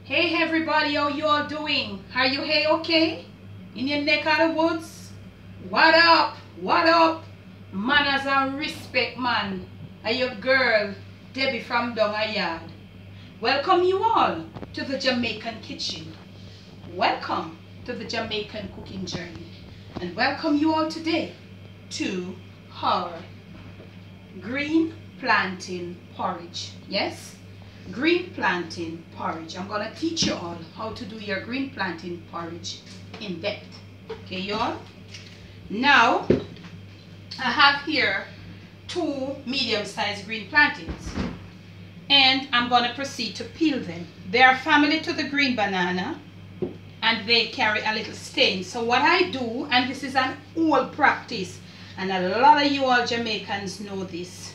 Hey everybody, how you all doing? Are you hey okay? In your neck of the woods? What up? What up? Manners and respect, man. And your girl, Debbie from down a yard. Welcome you all to the Jamaican kitchen. Welcome to the Jamaican cooking journey. And welcome you all today to our green plantain porridge. Yes? Green plantain porridge. I'm gonna teach you all how to do your green plantain porridge in depth. Okay, y'all? Now, I have here 2 medium-sized green plantains, and I'm gonna proceed to peel them. They are family to the green banana, and they carry a little stain. So what I do, and this is an old practice, and a lot of you all Jamaicans know this,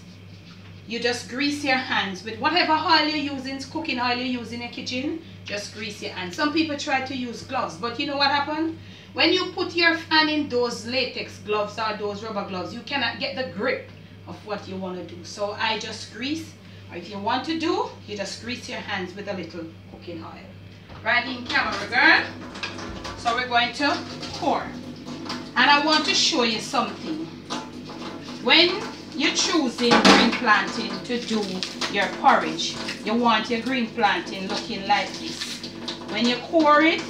you just grease your hands with whatever oil you're using, cooking oil you use in your kitchen. Just grease your hands. Some people try to use gloves, but you know what happens? When you put your hand in those latex gloves or those rubber gloves, you cannot get the grip of what you want to do. So I just grease, or if you want to do, you just grease your hands with a little cooking oil. Right in camera, girl. So we're going to pour. And I want to show you something. When you're choosing green plantain to do your porridge, you want your green plantain looking like this. When you core it,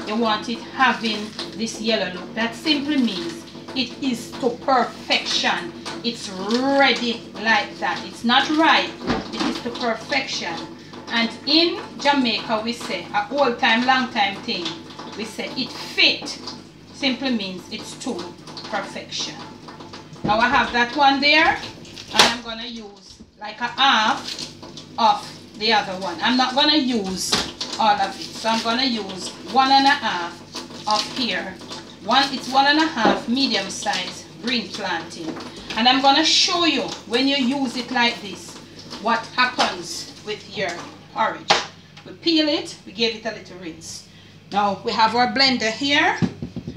you want it having this yellow look. That simply means it is to perfection. It's ready like that. It's not ripe, it is to perfection. And in Jamaica we say, a old time, long time thing, we say it fit simply means it's to perfection. Now I have that one there, and I'm going to use like a half of the other one. I'm not going to use all of it, so I'm going to use 1.5 of here. It's 1.5 medium size green plantain. And I'm going to show you when you use it like this, what happens with your porridge. We peel it, we give it a little rinse. Now we have our blender here,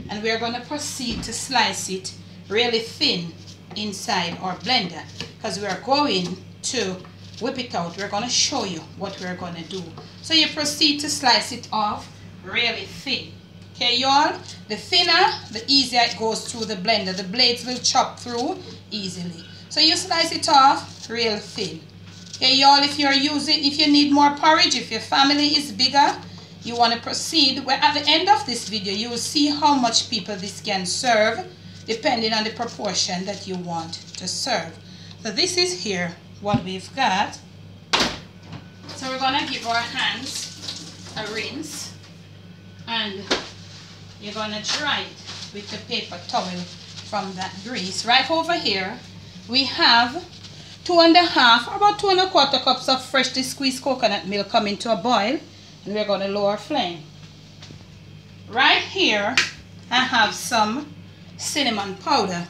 and we're going to proceed to slice it really thin inside our blender, because we are going to whip it out. We're going to show you what we're going to do. So you proceed to slice it off really thin. Okay, y'all? The thinner, the easier it goes through the blender. The blades will chop through easily. So you slice it off real thin. Okay, y'all, if you need more porridge, if your family is bigger, you want to proceed. Well, at the end of this video, you will see how much people this can serve, depending on the proportion that you want to serve. So this is here what we've got. So we're going to give our hands a rinse, and you're going to dry it with the paper towel from that grease. Right over here we have 2.5 or about 2.25 cups of freshly squeezed coconut milk coming to a boil, and we're going to lower flame. Right here I have some cinnamon powder,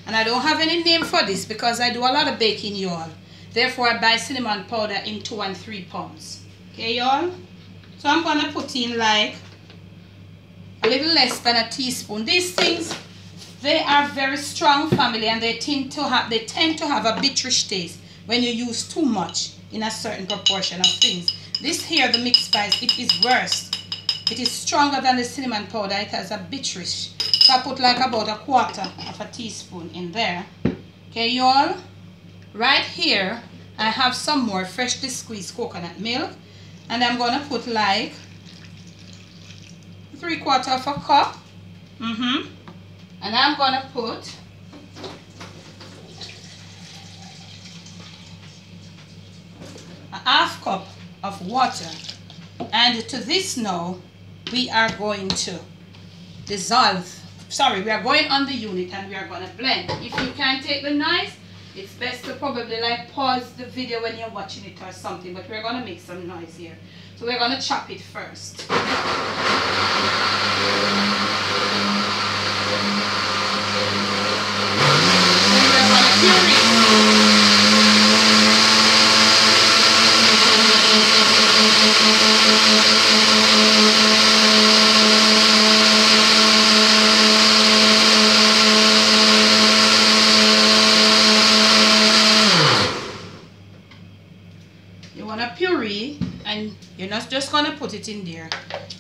and I don't have any name for this because I do a lot of baking, y'all. Therefore I buy cinnamon powder in 2 and 3 pounds. Okay, y'all? So I'm gonna put in like a little less than a teaspoon. These things, they are very strong family, and they tend to have a bitterish taste when you use too much in a certain proportion of things. This here, the mixed spice, it is worse. It is stronger than the cinnamon powder. It has a bitterish. So I put like about 1/4 of a teaspoon in there. Okay, y'all? Right here, I have some more freshly squeezed coconut milk, and I'm going to put like 3/4 of a cup. And I'm going to put a 1/2 cup of water. And to this now, we are going to we are going on the unit, and we are going to blend. If you can't take the noise, it's best to probably like pause the video when you're watching it or something, but we're going to make some noise here. So we're going to chop it first. Then we're going to puree. not just going to put it in there.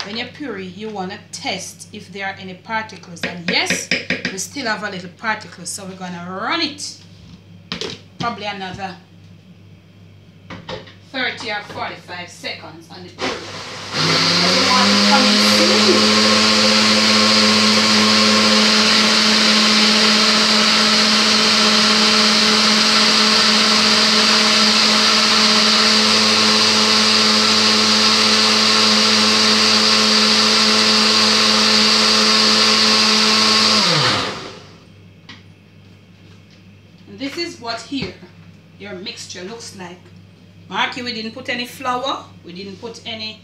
When you puree, you want to test if there are any particles. And yes, we still have a little particles, so we're going to run it probably another 30 or 45 seconds on the puree. We want it coming smooth. This is what here your mixture looks like. Marky, we didn't put any flour, we didn't put any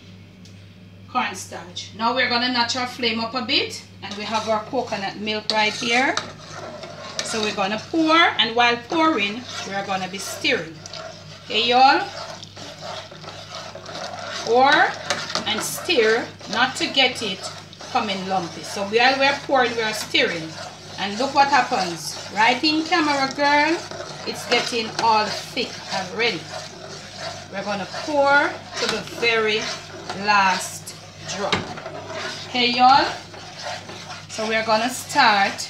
cornstarch. Now we're gonna notch our flame up a bit, and we have our coconut milk right here. So we're gonna pour, and while pouring, we're gonna be stirring. Okay, y'all? Pour and stir, not to get it coming lumpy. So while we're pouring, we're stirring. And look what happens. Right in camera, girl. It's getting all thick already. We're going to pour to the very last drop. Okay, y'all? So we're going to start.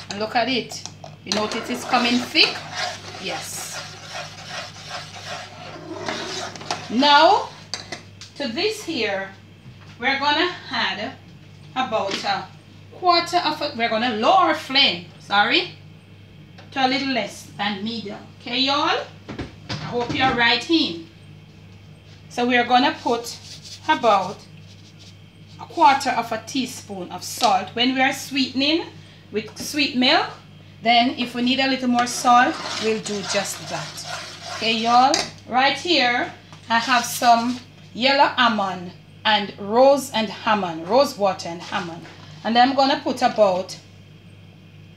And look at it. You notice it's coming thick? Yes. Now, to this here, we're going to add about a quarter of it. We're going to lower our flame, sorry, to a little less than medium. Okay, y'all? I hope you're right in. So we're going to put about a quarter of a teaspoon of salt. When we are sweetening with sweet milk, then if we need a little more salt, we'll do just that. Okay, y'all? Right here, I have some yellow almond and rose water and almond. And I'm going to put about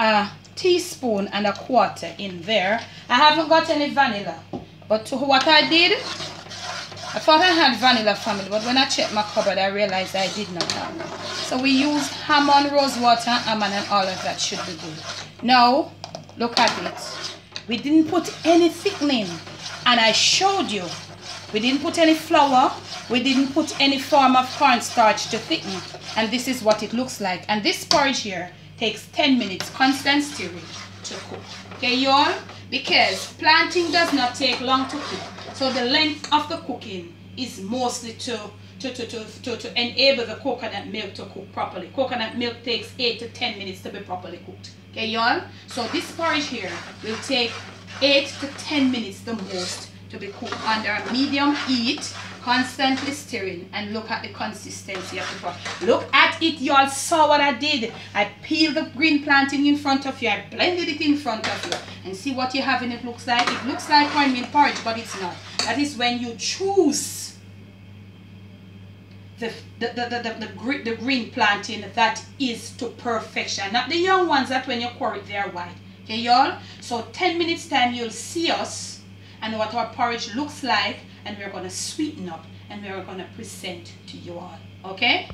a teaspoon and a quarter in there. I haven't got any vanilla, but to what I did, I thought I had vanilla, family, but when I checked my cupboard, I realized I did not have. So we used almond, rose water, almond, and all of that should be good. Now, look at it. We didn't put any thickening, and I showed you. We didn't put any flour. We didn't put any form of cornstarch to thicken. And this is what it looks like. And this porridge here takes 10 minutes constant stirring to cook. Okay, y'all? Because plantain does not take long to cook. So the length of the cooking is mostly to enable the coconut milk to cook properly. Coconut milk takes 8 to 10 minutes to be properly cooked. Okay, y'all? So this porridge here will take 8 to 10 minutes the most to be cooked under medium heat, constantly stirring. And look at the consistency of the porridge. Look at it, y'all saw what I did. I peeled the green plantain in front of you. I blended it in front of you. And see what you have in it looks like. It looks like cornmeal porridge, but it's not. That is when you choose the green plantain that is to perfection. Not the young ones that when you core it, they are white. Okay, y'all? So 10 minutes time, you'll see us and what our porridge looks like, and we're going to sweeten up and we're going to present to you all. Okay?